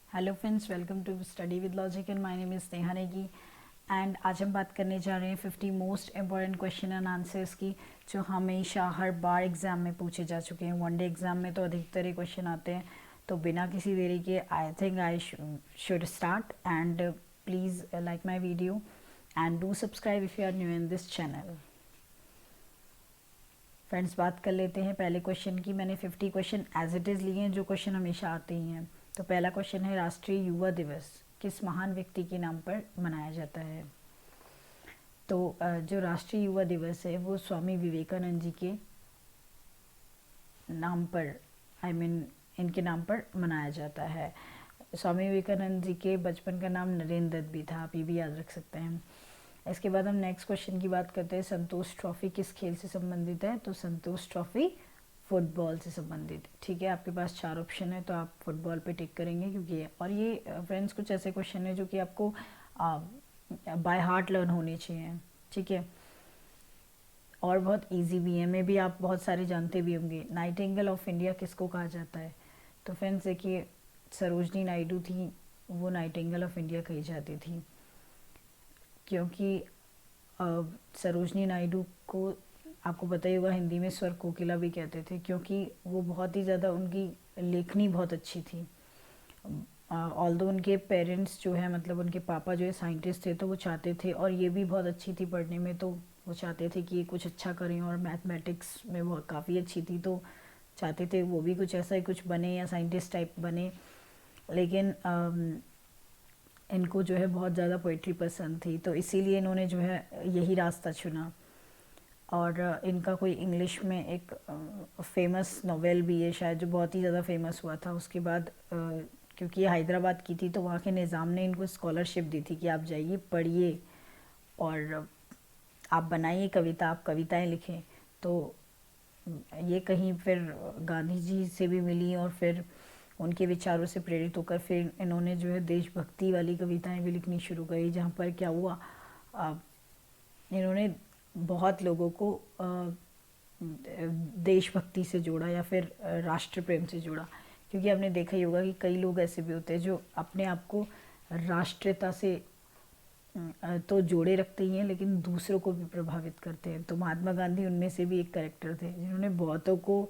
Hello friends, welcome to study with logic and my name is Neha Negi. And आज हम बात करने जा रहे हैं 50 most important question and answers की, जो हमेशा हर बार एग्ज़ाम में पूछे जा चुके हैं। वनडे एग्ज़ाम में तो अधिकतर ही क्वेश्चन आते हैं। तो बिना किसी देरी के I think I should start. And please like my video and do subscribe if you are new in this channel. Friends, बात कर लेते हैं पहले क्वेश्चन की। मैंने 50 क्वेश्चन एज इट इज़ लिए हैं, जो क्वेश्चन हमेशा आते ही हैं। तो पहला क्वेश्चन है, राष्ट्रीय युवा दिवस किस महान व्यक्ति के नाम पर मनाया जाता है? तो जो राष्ट्रीय युवा दिवस है वो स्वामी विवेकानंद जी के नाम पर, इनके नाम पर मनाया जाता है। स्वामी विवेकानंद जी के बचपन का नाम नरेंद्र दत्त भी था, आप ये भी याद रख सकते हैं। इसके बाद हम नेक्स्ट क्वेश्चन की बात करते हैं। संतोष ट्रॉफी किस खेल से संबंधित है? तो संतोष ट्रॉफी फुटबॉल से संबंधित। ठीक है, आपके पास 4 ऑप्शन है, तो आप फुटबॉल पे टिक करेंगे क्योंकि और ये फ्रेंड्स कुछ ऐसे क्वेश्चन है जो कि आपको बाय हार्ट लर्न होने चाहिए। ठीक है, और बहुत इजी भी है, मे भी आप बहुत सारे जानते भी होंगे। नाइटिंगेल ऑफ इंडिया किसको कहा जाता है? तो फ्रेंड्स देखिए, सरोजनी नायडू थी, वो नाइटिंगेल ऑफ इंडिया कही जाती थी, क्योंकि सरोजनी नायडू को आपको पता ही होगा हिंदी में स्वर कोकिला भी कहते थे, क्योंकि वो बहुत ही ज़्यादा, उनकी लेखनी बहुत अच्छी थी। ऑल्दो उनके पेरेंट्स जो है, मतलब उनके पापा जो है साइंटिस्ट थे, तो वो चाहते थे, और ये भी बहुत अच्छी थी पढ़ने में, तो वो चाहते थे कि ये कुछ अच्छा करें, और मैथमेटिक्स में वो काफ़ी अच्छी थी, तो चाहते थे वो भी कुछ ऐसा ही कुछ बने या साइंटिस्ट टाइप बने। लेकिन इनको जो है बहुत ज़्यादा पोइट्री पसंद थी, तो इसीलिए इन्होंने जो है यही रास्ता चुना। और इनका कोई इंग्लिश में एक फेमस नोवेल भी है शायद, जो बहुत ही ज़्यादा फेमस हुआ था। उसके बाद क्योंकि ये हैदराबाद की थी, तो वहाँ के निज़ाम ने इनको स्कॉलरशिप दी थी कि आप जाइए, पढ़िए, और आप बनाइए कविता, आप कविताएं लिखें। तो ये कहीं फिर गांधी जी से भी मिली, और फिर उनके विचारों से प्रेरित होकर फिर इन्होंने जो है देशभक्ति वाली कविताएं भी लिखनी शुरू करी, जहाँ पर क्या हुआ, इन्होंने बहुत लोगों को देशभक्ति से जोड़ा, या फिर राष्ट्र प्रेम से जोड़ा। क्योंकि आपने देखा ही होगा कि कई लोग ऐसे भी होते हैं जो अपने आप को राष्ट्रीयता से तो जोड़े रखते ही हैं, लेकिन दूसरों को भी प्रभावित करते हैं। तो महात्मा गांधी उनमें से भी एक कैरेक्टर थे, जिन्होंने बहुतों को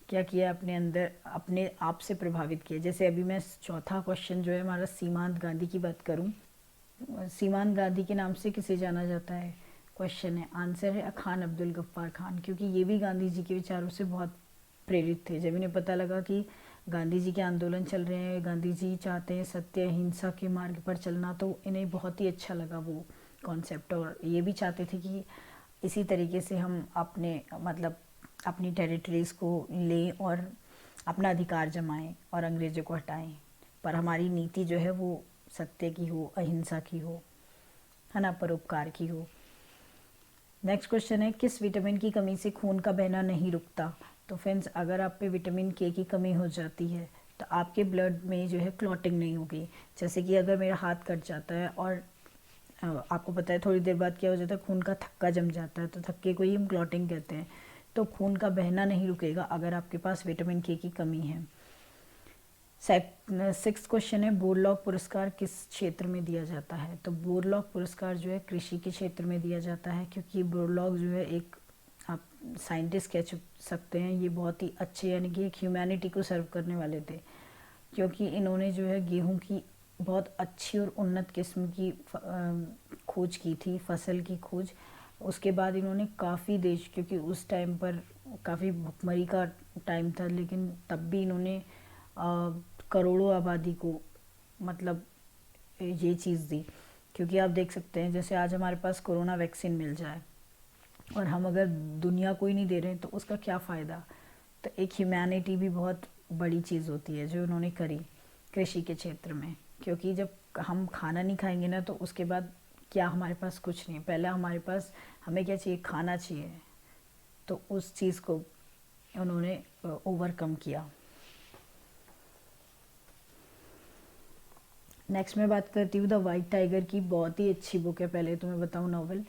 क्या किया, अपने अंदर अपने आप से प्रभावित किया। जैसे अभी मैं चौथा क्वेश्चन जो है हमारा, सीमांत गांधी की बात करूं। सीमांत गांधी के नाम से किसे जाना जाता है? क्वेश्चन है, आंसर है खान अब्दुल गफ्फार खान, क्योंकि ये भी गांधी जी के विचारों से बहुत प्रेरित थे। जब इन्हें पता लगा कि गांधी जी के आंदोलन चल रहे हैं, गांधी जी चाहते हैं सत्य अहिंसा के मार्ग पर चलना, तो इन्हें बहुत ही अच्छा लगा वो कॉन्सेप्ट, और ये भी चाहते थे कि इसी तरीके से हम अपने मतलब अपनी टेरिटरीज़ को लें और अपना अधिकार जमाएं और अंग्रेज़ों को हटाएं, पर हमारी नीति जो है वो सत्य की हो, अहिंसा की हो, है ना, परोपकार की हो। नेक्स्ट क्वेश्चन है, किस विटामिन की कमी से खून का बहना नहीं रुकता? तो फ्रेंड्स, अगर आप पे विटामिन के की कमी हो जाती है, तो आपके ब्लड में जो है क्लॉटिंग नहीं होगी। जैसे कि अगर मेरा हाथ कट जाता है, और आपको पता है थोड़ी देर बाद क्या हो जाता है, खून का थक्का जम जाता है, तो थक्के को ही हम क्लॉटिंग कहते हैं। तो खून का बहना नहीं रुकेगा अगर आपके पास विटामिन के की कमी है। सिक्स क्वेश्चन है, बोरलॉग पुरस्कार किस क्षेत्र में दिया जाता है? तो बोरलॉग पुरस्कार जो है कृषि के क्षेत्र में दिया जाता है, क्योंकि बोरलॉग जो है एक, आप साइंटिस्ट कह सकते हैं, ये बहुत ही अच्छे, यानी कि एक ह्यूमैनिटी को सर्व करने वाले थे, क्योंकि इन्होंने जो है गेहूं की बहुत अच्छी और उन्नत किस्म की खोज की थी, फसल की खोज। उसके बाद इन्होंने काफ़ी देश, क्योंकि उस टाइम पर काफ़ी भुखमरी का टाइम था, लेकिन तब भी इन्होंने करोड़ों आबादी को मतलब ये चीज़ दी। क्योंकि आप देख सकते हैं, जैसे आज हमारे पास कोरोना वैक्सीन मिल जाए, और हम अगर दुनिया को ही नहीं दे रहे हैं, तो उसका क्या फ़ायदा? तो एक ह्यूमैनिटी भी बहुत बड़ी चीज़ होती है जो उन्होंने करी कृषि के क्षेत्र में। क्योंकि जब हम खाना नहीं खाएंगे ना, तो उसके बाद क्या, हमारे पास कुछ नहीं, पहले हमारे पास, हमें क्या चाहिए, खाना चाहिए। तो उस चीज़ को उन्होंने ओवरकम किया। नेक्स्ट मैं बात करती हूँ द वाइट टाइगर की। बहुत ही अच्छी बुक है, पहले तो मैं बताऊँ नॉवल।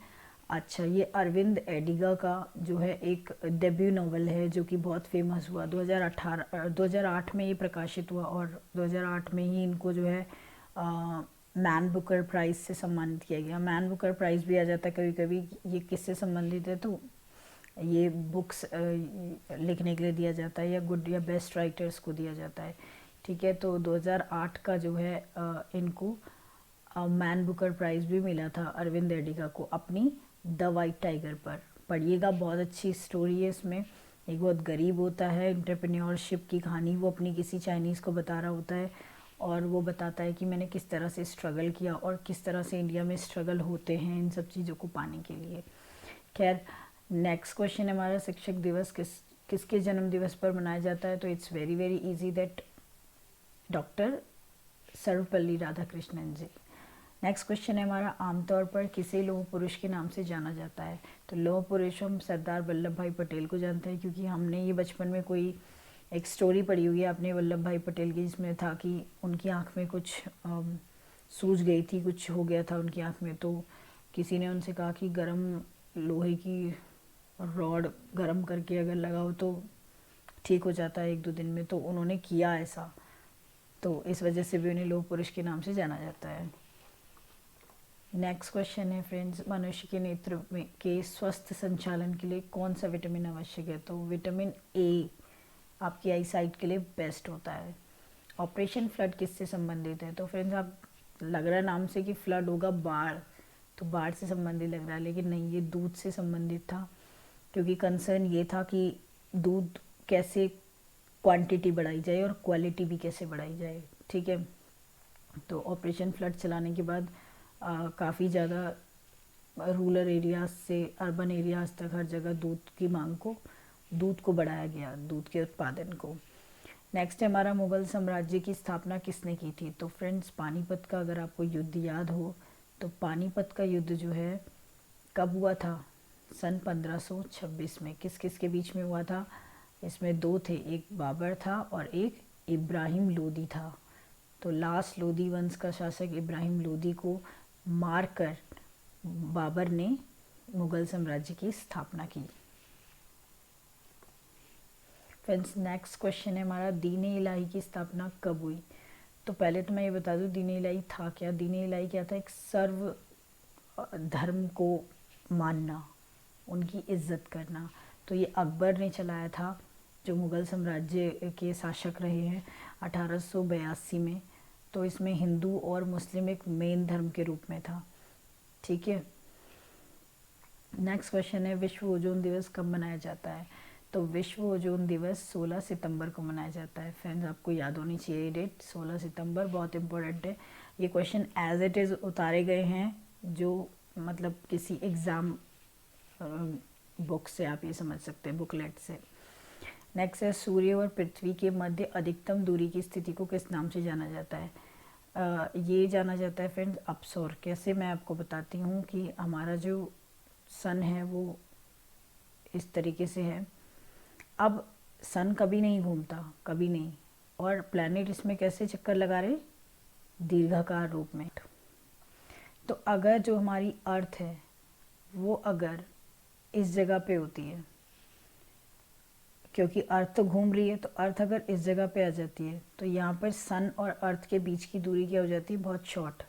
अच्छा, ये अरविंद एडिगा का जो है एक डेब्यू नॉवल है जो कि बहुत फेमस हुआ। 2008 में ये प्रकाशित हुआ और 2008 में ही इनको जो है मैन बुकर प्राइज़ से सम्मानित किया गया। मैन बुकर प्राइज़ भी आ जाता है कभी कभी, ये किससे संबंधित है तो ये बुक्स लिखने के लिए दिया जाता है, या गुड या बेस्ट राइटर्स को दिया जाता है। ठीक है, तो 2008 का जो है इनको मैन बुकर प्राइज़ भी मिला था अरविंद एडिगा को अपनी द वाइट टाइगर पर। पढ़िएगा, बहुत अच्छी स्टोरी है इसमें। एक बहुत गरीब होता है, एंटरप्रेन्योरशिप की कहानी वो अपनी किसी चाइनीज़ को बता रहा होता है, और वो बताता है कि मैंने किस तरह से स्ट्रगल किया और किस तरह से इंडिया में स्ट्रगल होते हैं इन सब चीज़ों को पाने के लिए। खैर, नेक्स्ट क्वेश्चन है हमारा, शिक्षक दिवस किसके जन्म दिवस पर मनाया जाता है? तो it's very very easy that doctor Sarvepalli Radhakrishnan ji. Next question है हमारा, आमतौर पर किसे लौह पुरुष के नाम से जाना जाता है? तो लौह पुरुष हम सरदार वल्लभ भाई पटेल को जानते हैं, क्योंकि हमने ये बचपन में कोई एक स्टोरी पढ़ी हुई है अपने वल्लभ भाई पटेल की, जिसमें था कि उनकी आँख में कुछ सूज गई थी, कुछ हो गया था उनकी आँख में, तो किसी ने उनसे कहा कि गरम लोहे की रॉड गरम करके अगर लगाओ तो ठीक हो जाता है 1-2 दिन में, तो उन्होंने किया ऐसा, तो इस वजह से भी उन्हें लौह पुरुष के नाम से जाना जाता है। नेक्स्ट क्वेश्चन है फ्रेंड्स, मनुष्य के नेत्र में के स्वस्थ संचालन के लिए कौन सा विटामिन आवश्यक है? तो विटामिन ए आपकी आई साइट के लिए बेस्ट होता है। ऑपरेशन फ्लड किससे संबंधित है? तो फ्रेंड्स, आप लग रहा है नाम से कि फ्लड होगा बाढ़, तो बाढ़ से संबंधित लग रहा है, लेकिन नहीं, ये दूध से संबंधित था, क्योंकि कंसर्न ये था कि दूध कैसे क्वांटिटी बढ़ाई जाए और क्वालिटी भी कैसे बढ़ाई जाए। ठीक है, तो ऑपरेशन फ्लड चलाने के बाद काफ़ी ज़्यादा रूरल एरियाज से अर्बन एरियाज तक हर जगह दूध को बढ़ाया गया, दूध के उत्पादन को। नेक्स्ट है हमारा, मुगल साम्राज्य की स्थापना किसने की थी? तो फ्रेंड्स, पानीपत का अगर आपको युद्ध याद हो, तो पानीपत का युद्ध जो है कब हुआ था? सन 1526 में। किस किस के बीच में हुआ था? इसमें 2 थे, एक बाबर था और एक इब्राहिम लोदी था। तो लास्ट लोदी वंश का शासक इब्राहिम लोदी को मारकर बाबर ने मुगल साम्राज्य की स्थापना की। फ्रेंड्स, नेक्स्ट क्वेश्चन है हमारा, दीन-ए इलाही की स्थापना कब हुई? तो पहले तो मैं ये बता दूं दीन-ए इलाही था क्या। दीन-ए इलाही क्या था? एक सर्व धर्म को मानना, उनकी इज्जत करना। तो ये अकबर ने चलाया था, जो मुगल साम्राज्य के शासक रहे हैं 1882 में। तो इसमें हिंदू और मुस्लिम एक मेन धर्म के रूप में था। ठीक है, नेक्स्ट क्वेश्चन है, विश्व ओजोन दिवस कब मनाया जाता है? तो विश्व ओजोन दिवस 16 सितंबर को मनाया जाता है। फ्रेंड्स, आपको याद होनी चाहिए डेट, 16 सितंबर बहुत इंपॉर्टेंट है। ये क्वेश्चन एज इट इज़ उतारे गए हैं, जो मतलब किसी एग्ज़ाम बुक से आप ये समझ सकते हैं, बुकलेट से। नेक्स्ट है, सूर्य और पृथ्वी के मध्य अधिकतम दूरी की स्थिति को किस नाम से जाना जाता है? ये जाना जाता है फ्रेंड्स अपसौर। कैसे, मैं आपको बताती हूँ कि हमारा जो सन है वो इस तरीके से है। अब सन कभी नहीं घूमता, कभी नहीं, और प्लैनेट इसमें कैसे चक्कर लगा रहे? दीर्घाकार रूप में। तो अगर जो हमारी अर्थ है वो अगर इस जगह पे होती है, क्योंकि अर्थ तो घूम रही है, तो अर्थ अगर इस जगह पे आ जाती है, तो यहाँ पर सन और अर्थ के बीच की दूरी क्या हो जाती है? बहुत शॉर्ट।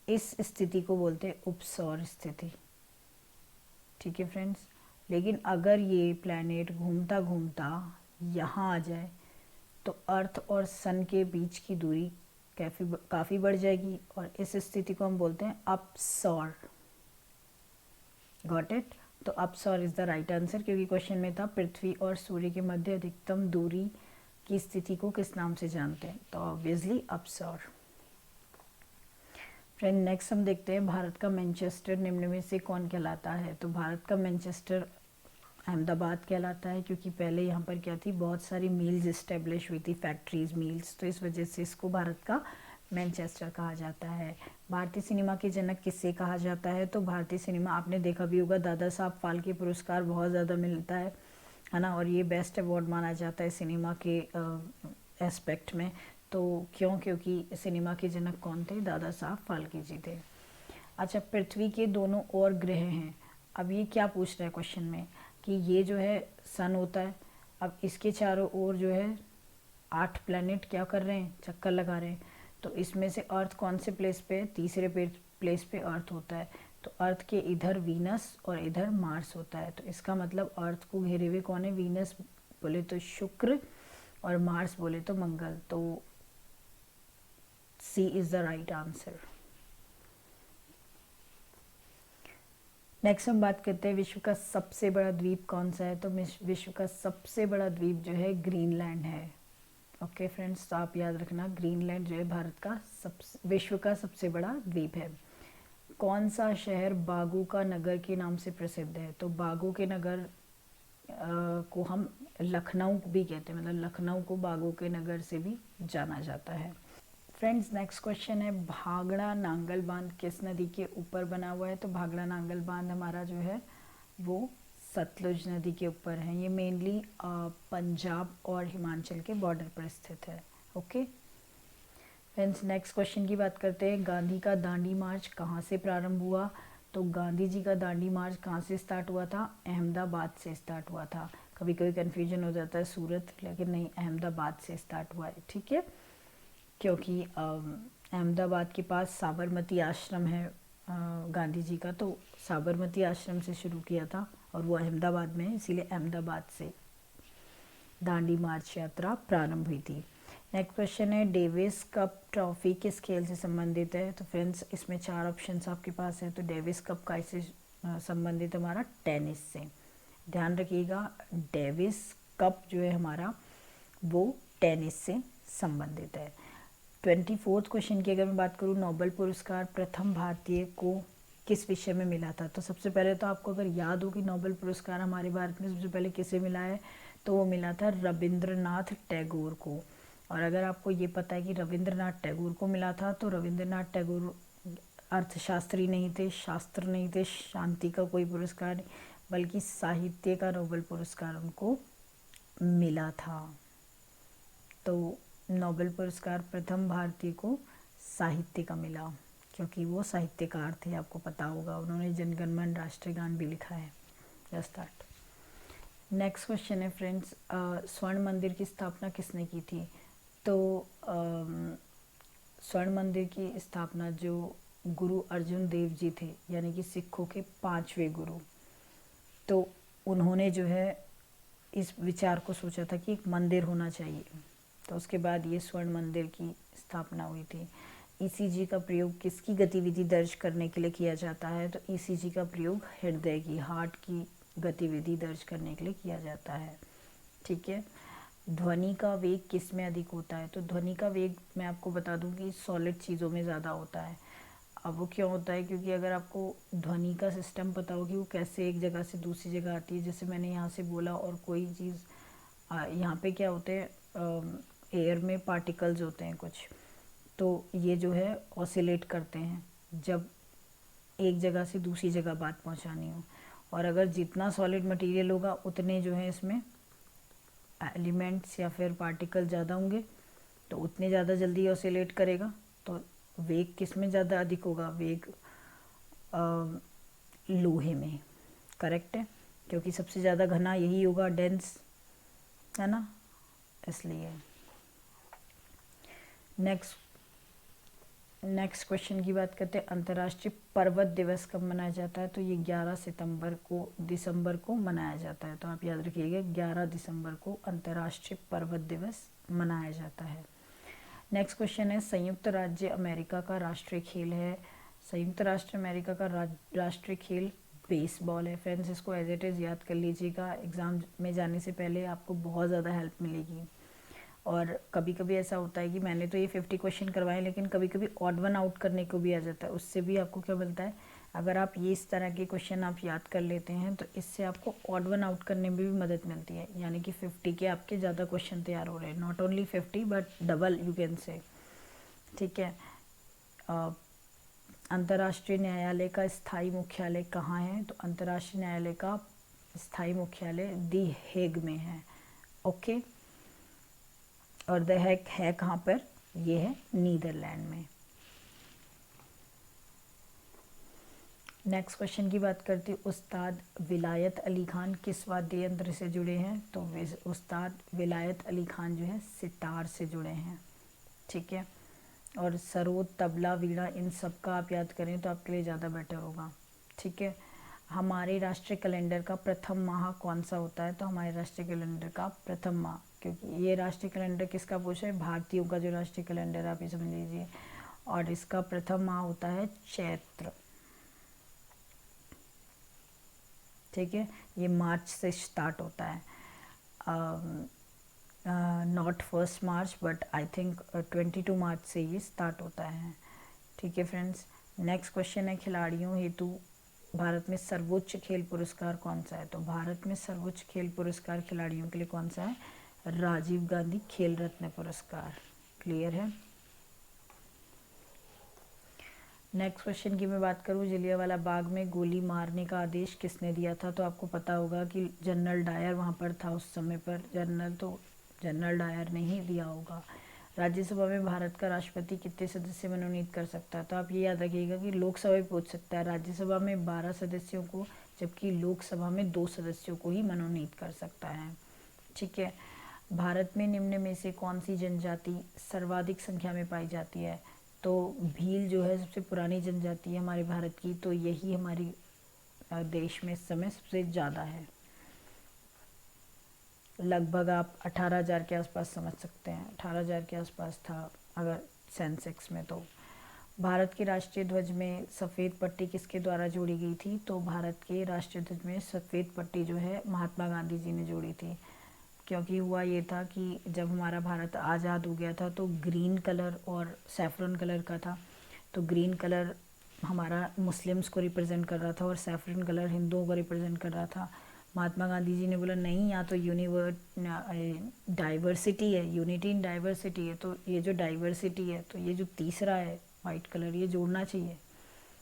इस स्थिति को बोलते हैं उपसौर स्थिति। ठीक है फ्रेंड्स, लेकिन अगर ये प्लैनेट घूमता घूमता यहाँ आ जाए, तो अर्थ और सन के बीच की दूरी काफ़ी बढ़ जाएगी, और इस स्थिति को हम बोलते हैं अपसौर। Got it? तो अपसौर इज़ द राइट आंसर, क्योंकि क्वेश्चन में था पृथ्वी और सूर्य के मध्य अधिकतम दूरी की स्थिति को किस नाम से जानते हैं? तो ऑब्वियसली अपसौर। फ्रेंड, नेक्स्ट हम देखते हैं, भारत का मैनचेस्टर निम्न में से कौन कहलाता है? तो भारत का मैनचेस्टर अहमदाबाद कहलाता है, क्योंकि पहले यहाँ पर क्या थी, बहुत सारी मिल्स इस्टेब्लिश हुई थी, फैक्ट्रीज, मिल्स, तो इस वजह से इसको भारत का मैनचेस्टर कहा जाता है। भारतीय सिनेमा के जनक किससे कहा जाता है? तो भारतीय सिनेमा, आपने देखा भी होगा, दादा साहब फाल्के पुरस्कार बहुत ज़्यादा मिलता है ना, और ये बेस्ट अवार्ड माना जाता है सिनेमा के एस्पेक्ट में। तो क्यों? क्योंकि सिनेमा के जनक कौन थे? दादा साहब फाल्के जी थे। अच्छा, पृथ्वी के दोनों और ग्रह हैं, अब ये क्या पूछ रहा है क्वेश्चन में कि ये जो है सन होता है, अब इसके चारों ओर जो है 8 प्लैनेट क्या कर रहे हैं, चक्कर लगा रहे हैं। तो इसमें से अर्थ कौन से प्लेस पे है, तीसरे प्लेस पे अर्थ होता है। तो अर्थ के इधर वीनस और इधर मार्स होता है। तो इसका मतलब अर्थ को घेरे हुए कौन है, वीनस बोले तो शुक्र और मार्स बोले तो मंगल। तो C is the right answer. Next हम बात करते हैं विश्व का सबसे बड़ा द्वीप कौन सा है। तो विश्व का सबसे बड़ा द्वीप जो है ग्रीनलैंड है। ओके फ्रेंड्स, तो आप याद रखना ग्रीनलैंड जो है भारत का विश्व का सबसे बड़ा द्वीप है। कौन सा शहर बागों का नगर के नाम से प्रसिद्ध है। तो बागों के नगर को हम लखनऊ भी कहते हैं, मतलब लखनऊ को बागों के नगर से भी जाना जाता है। फ्रेंड्स नेक्स्ट क्वेश्चन है भाखड़ा नांगल बांध किस नदी के ऊपर बना हुआ है। तो भाखड़ा नांगल बांध हमारा जो है वो सतलुज नदी के ऊपर है। ये मेनली पंजाब और हिमाचल के बॉर्डर पर स्थित है। ओके फ्रेंड्स, नेक्स्ट क्वेश्चन की बात करते हैं। गांधी का दांडी मार्च कहाँ से प्रारंभ हुआ। तो गांधी जी का दांडी मार्च कहाँ से स्टार्ट हुआ था, अहमदाबाद से स्टार्ट हुआ था। कभी कभी कन्फ्यूजन हो जाता है सूरत, लेकिन नहीं, अहमदाबाद से स्टार्ट हुआ है। ठीक है, क्योंकि अहमदाबाद के पास साबरमती आश्रम है गांधी जी का, तो साबरमती आश्रम से शुरू किया था और वो अहमदाबाद में है, इसीलिए अहमदाबाद से दांडी मार्च यात्रा प्रारंभ हुई थी। नेक्स्ट क्वेश्चन है डेविस कप ट्रॉफी किस खेल से संबंधित है। तो फ्रेंड्स इसमें 4 ऑप्शंस आपके पास है। तो डेविस कप का इससे संबंधित हमारा टेनिस से। ध्यान रखिएगा, डेविस कप जो है हमारा वो टेनिस से संबंधित है। 24th क्वेश्चन की अगर मैं बात करूँ, नोबेल पुरस्कार प्रथम भारतीय को किस विषय में मिला था। तो सबसे पहले तो आपको अगर याद हो कि नोबेल पुरस्कार हमारे भारत में सबसे पहले किसे मिला है, तो वो मिला था रविंद्रनाथ टैगोर को। और अगर आपको ये पता है कि रविंद्रनाथ टैगोर को मिला था, तो रविंद्रनाथ टैगोर अर्थशास्त्री नहीं थे, शास्त्र नहीं थे, शांति का कोई पुरस्कार नहीं, बल्कि साहित्य का नोबेल पुरस्कार उनको मिला था। तो नोबेल पुरस्कार प्रथम भारतीय को साहित्य का मिला, क्योंकि वो साहित्यकार थे, आपको पता होगा, उन्होंने जनगण मन राष्ट्रीय गान भी लिखा है। Just that. नेक्स्ट क्वेश्चन है फ्रेंड्स, स्वर्ण मंदिर की स्थापना किसने की थी। तो स्वर्ण मंदिर की स्थापना जो गुरु अर्जुन देव जी थे, यानी कि सिखों के 5वें गुरु, तो उन्होंने जो है इस विचार को सोचा था कि एक मंदिर होना चाहिए, तो उसके बाद ये स्वर्ण मंदिर की स्थापना हुई थी। ईसीजी का प्रयोग किसकी गतिविधि दर्ज करने के लिए किया जाता है। तो ईसीजी का प्रयोग हृदय की, हार्ट की गतिविधि दर्ज करने के लिए किया जाता है। ठीक है, ध्वनि का वेग किस में अधिक होता है। तो ध्वनि का वेग मैं आपको बता दूं कि सॉलिड चीज़ों में ज़्यादा होता है। अब वो क्यों होता है, क्योंकि अगर आपको ध्वनि का सिस्टम पता हो कि वो कैसे एक जगह से दूसरी जगह आती है, जैसे मैंने यहाँ से बोला, और कोई चीज़ यहाँ पे क्या होते हैं, एयर में पार्टिकल्स होते हैं कुछ, तो ये जो है ऑसिलेट करते हैं जब एक जगह से दूसरी जगह बात पहुंचानी हो। और अगर जितना सॉलिड मटेरियल होगा उतने जो है इसमें एलिमेंट्स या फिर पार्टिकल ज़्यादा होंगे, तो उतने ज़्यादा जल्दी ऑसिलेट करेगा। तो वेग किस में ज़्यादा अधिक होगा, वेग लोहे में। करेक्ट है, क्योंकि सबसे ज़्यादा घना यही होगा, डेंस है ना, इसलिए। नेक्स्ट क्वेश्चन की बात करते हैं, अंतर्राष्ट्रीय पर्वत दिवस कब मनाया जाता है। तो ये 11 दिसंबर को मनाया जाता है। तो आप याद रखिएगा 11 दिसंबर को अंतर्राष्ट्रीय पर्वत दिवस मनाया जाता है। नेक्स्ट क्वेश्चन है, संयुक्त राज्य अमेरिका का राष्ट्रीय खेल है। संयुक्त राष्ट्र अमेरिका का राष्ट्रीय खेल बेसबॉल है। फ्रेंड्स इसको एज इट इज़ याद कर लीजिएगा, एग्ज़ाम में जाने से पहले आपको बहुत ज़्यादा हेल्प मिलेगी। और कभी कभी ऐसा होता है कि मैंने तो ये 50 क्वेश्चन करवाए, लेकिन कभी कभी ऑड वन आउट करने को भी आ जाता है, उससे भी आपको क्या मिलता है, अगर आप ये इस तरह के क्वेश्चन आप याद कर लेते हैं तो इससे आपको ऑड वन आउट करने में भी मदद मिलती है, यानी कि 50 के आपके ज़्यादा क्वेश्चन तैयार हो रहे हैं, not only 50 but double U can say. ठीक है, अंतर्राष्ट्रीय न्यायालय का स्थायी मुख्यालय कहाँ है। तो अंतर्राष्ट्रीय न्यायालय का स्थायी मुख्यालय दी हेग में है। ओके, और द हेग है कहाँ पर, ये है नीदरलैंड में। नेक्स्ट क्वेश्चन की बात करती हूँ, उस्ताद विलायत अली खान किस वाद्य यंत्र से जुड़े हैं? तो उस्ताद विलायत अली खान जो है सितार से जुड़े हैं, ठीक है। और सरोद, तबला, वीणा, इन सब का आप याद करें तो आपके लिए ज़्यादा बेटर होगा, ठीक है। हमारे राष्ट्रीय कैलेंडर का प्रथम माह कौन सा होता है? तो हमारे राष्ट्रीय कैलेंडर का प्रथम माह, क्योंकि ये राष्ट्रीय कैलेंडर किसका पूछा है? भारतीयों का जो राष्ट्रीय कैलेंडर आप ये समझ लीजिए, और इसका प्रथम माह होता है चैत्र, ठीक है। ये मार्च से स्टार्ट होता है, not 1 March but I think 22 मार्च से ये स्टार्ट होता है, ठीक है फ्रेंड्स। नेक्स्ट क्वेश्चन है, खिलाड़ियों हेतु भारत में सर्वोच्च खेल पुरस्कार कौन सा है? तो भारत में सर्वोच्च खेल पुरस्कार खिलाड़ियों के लिए कौन सा है? राजीव गांधी खेल रत्न पुरस्कार। क्लियर है। नेक्स्ट क्वेश्चन की मैं बात करूँ, जलियांवाला बाग में गोली मारने का आदेश किसने दिया था? तो आपको पता होगा कि जनरल डायर वहाँ पर था उस समय पर, जनरल डायर ने ही दिया होगा। राज्यसभा में भारत का राष्ट्रपति कितने सदस्य मनोनीत कर सकता है? तो आप ये याद रखिएगा कि लोकसभा में पूछ सकता है, राज्यसभा में 12 सदस्यों को, जबकि लोकसभा में 2 सदस्यों को ही मनोनीत कर सकता है, ठीक है। भारत में निम्न में से कौन सी जनजाति सर्वाधिक संख्या में पाई जाती है? तो भील जो है सबसे पुरानी जनजाति है हमारे भारत की, तो यही हमारी देश में इस समय सबसे ज़्यादा है। लगभग आप 18,000 के आसपास समझ सकते हैं, 18,000 के आसपास था अगर सेंसेक्स में। तो भारत के राष्ट्रीय ध्वज में सफ़ेद पट्टी किसके द्वारा जोड़ी गई थी? तो भारत के राष्ट्रीय ध्वज में सफ़ेद पट्टी जो है महात्मा गांधी जी ने जोड़ी थी, क्योंकि हुआ ये था कि जब हमारा भारत आज़ाद हो गया था तो ग्रीन कलर और सैफरन कलर का था। तो ग्रीन कलर हमारा मुस्लिम्स को रिप्रेजेंट कर रहा था और सैफरन कलर हिंदुओं को रिप्रेजेंट कर रहा था। महात्मा गांधी जी ने बोला नहीं, यहाँ तो डाइवर्सिटी है, यूनिटी इन डाइवर्सिटी है, तो ये जो डाइवर्सिटी है, तो ये जो तीसरा है वाइट कलर, ये जोड़ना चाहिए,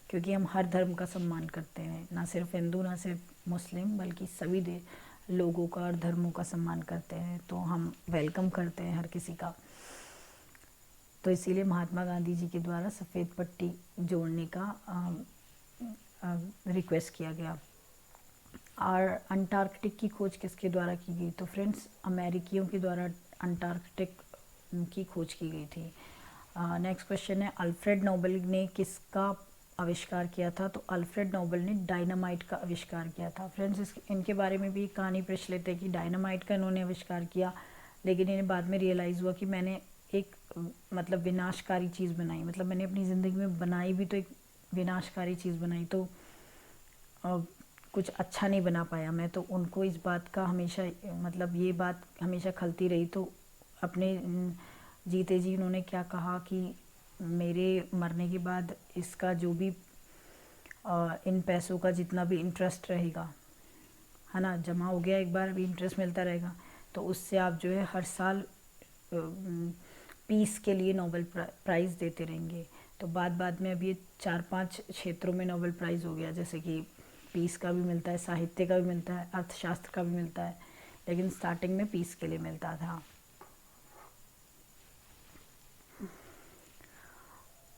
क्योंकि हम हर धर्म का सम्मान करते हैं, ना सिर्फ हिंदू ना सिर्फ मुस्लिम, बल्कि सभी लोगों का और धर्मों का सम्मान करते हैं, तो हम वेलकम करते हैं हर किसी का। तो इसीलिए महात्मा गांधी जी के द्वारा सफ़ेद पट्टी जोड़ने का रिक्वेस्ट किया गया। और अंटार्कटिक की खोज किसके द्वारा की गई? तो फ्रेंड्स अमेरिकियों के द्वारा अंटार्कटिक की खोज की गई थी। नेक्स्ट क्वेश्चन है, अल्फ्रेड नोबेल ने किसका आविष्कार किया था? तो अल्फ्रेड नोबेल ने डायनामाइट का आविष्कार किया था। फ्रेंड्स इनके बारे में भी एक कहानी पढ़ लेते हैं कि डायनामाइट का इन्होंने आविष्कार किया, लेकिन इन्हें बाद में रियलाइज़ हुआ कि मैंने एक मतलब विनाशकारी चीज़ बनाई, मतलब मैंने अपनी ज़िंदगी में बनाई भी तो एक विनाशकारी चीज़ बनाई, तो कुछ अच्छा नहीं बना पाया मैं। तो उनको इस बात का हमेशा मतलब ये बात हमेशा खलती रही। तो अपने जीते जी उन्होंने क्या कहा कि मेरे मरने के बाद इसका जो भी इन पैसों का जितना भी इंटरेस्ट रहेगा, है ना, जमा हो गया एक बार, अभी इंटरेस्ट मिलता रहेगा, तो उससे आप जो है हर साल पीस के लिए नोबेल प्राइज़ देते रहेंगे। तो बाद में अभी 4-5 क्षेत्रों में नोबेल प्राइज़ हो गया, जैसे कि पीस का भी मिलता है, साहित्य का भी मिलता है, अर्थशास्त्र का भी मिलता है, लेकिन स्टार्टिंग में पीस के लिए मिलता था।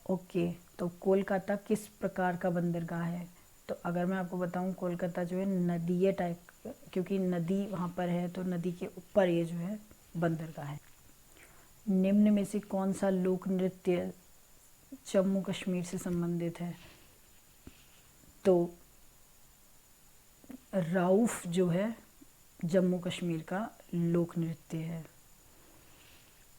ओके, तो कोलकाता किस प्रकार का बंदरगाह है? तो अगर मैं आपको बताऊं, कोलकाता जो है नदीय टाइप, क्योंकि नदी वहाँ पर है तो नदी के ऊपर ये जो है बंदरगाह है। निम्न में से कौन सा लोक नृत्य जम्मू कश्मीर से संबंधित है? तो राउफ जो है जम्मू कश्मीर का लोक नृत्य है।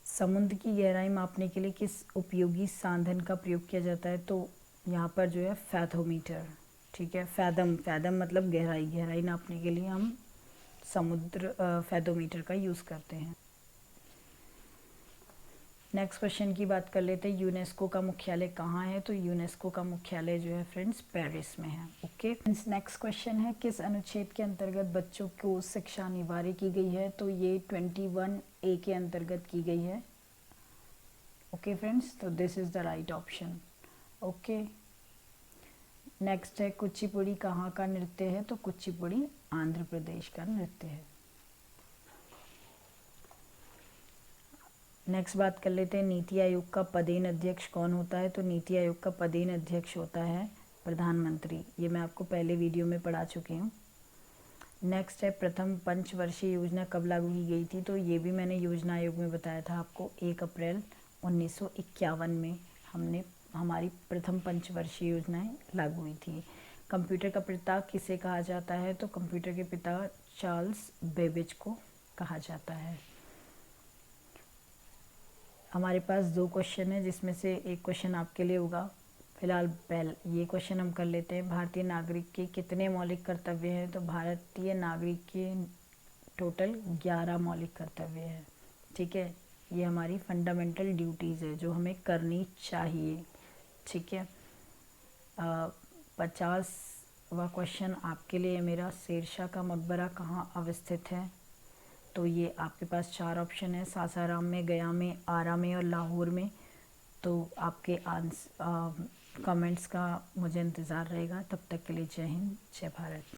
समुद्र की गहराई मापने के लिए किस उपयोगी साधन का प्रयोग किया जाता है? तो यहाँ पर जो है फैथोमीटर, ठीक है। फैदम मतलब गहराई नापने के लिए हम समुद्र फैथोमीटर का यूज़ करते हैं। नेक्स्ट क्वेश्चन की बात कर लेते हैं, यूनेस्को का मुख्यालय कहाँ है? तो यूनेस्को का मुख्यालय जो है फ्रेंड्स पेरिस में है। ओके, नेक्स्ट क्वेश्चन है, किस अनुच्छेद के अंतर्गत बच्चों को शिक्षा अनिवार्य की गई है? तो ये 21A के अंतर्गत की गई है। ओके फ्रेंड्स, तो this is the right option. Okay, next है, कुचिपुड़ी कहाँ का नृत्य है? तो कुचिपुड़ी आंध्र प्रदेश का नृत्य है। नेक्स्ट बात कर लेते हैं, नीति आयोग का पदेन अध्यक्ष कौन होता है? तो नीति आयोग का पदेन अध्यक्ष होता है प्रधानमंत्री, ये मैं आपको पहले वीडियो में पढ़ा चुकी हूँ। नेक्स्ट है प्रथम पंचवर्षीय योजना कब लागू की गई थी, तो ये भी मैंने योजना आयोग में बताया था आपको। 1 अप्रैल 1951 में हमारी प्रथम पंचवर्षीय योजनाएं लागू हुई थी। कंप्यूटर का पिता किसे कहा जाता है, तो कंप्यूटर के पिता चार्ल्स बेबेज को कहा जाता है। हमारे पास 2 क्वेश्चन है, जिसमें से एक क्वेश्चन आपके लिए होगा। फिलहाल ये क्वेश्चन हम कर लेते हैं। भारतीय नागरिक के कितने मौलिक कर्तव्य हैं, तो भारतीय नागरिक के टोटल 11 मौलिक कर्तव्य हैं। ठीक है, ये हमारी फंडामेंटल ड्यूटीज़ है जो हमें करनी चाहिए। ठीक है, 50वां क्वेश्चन आपके लिए मेरा, शेरशाह का मकबरा कहाँ अवस्थित है, तो ये आपके पास 4 ऑप्शन है, सासाराम में, गया में, आरा में और लाहौर में। तो आपके कमेंट्स का मुझे इंतज़ार रहेगा। तब तक के लिए जय हिंद, जय भारत।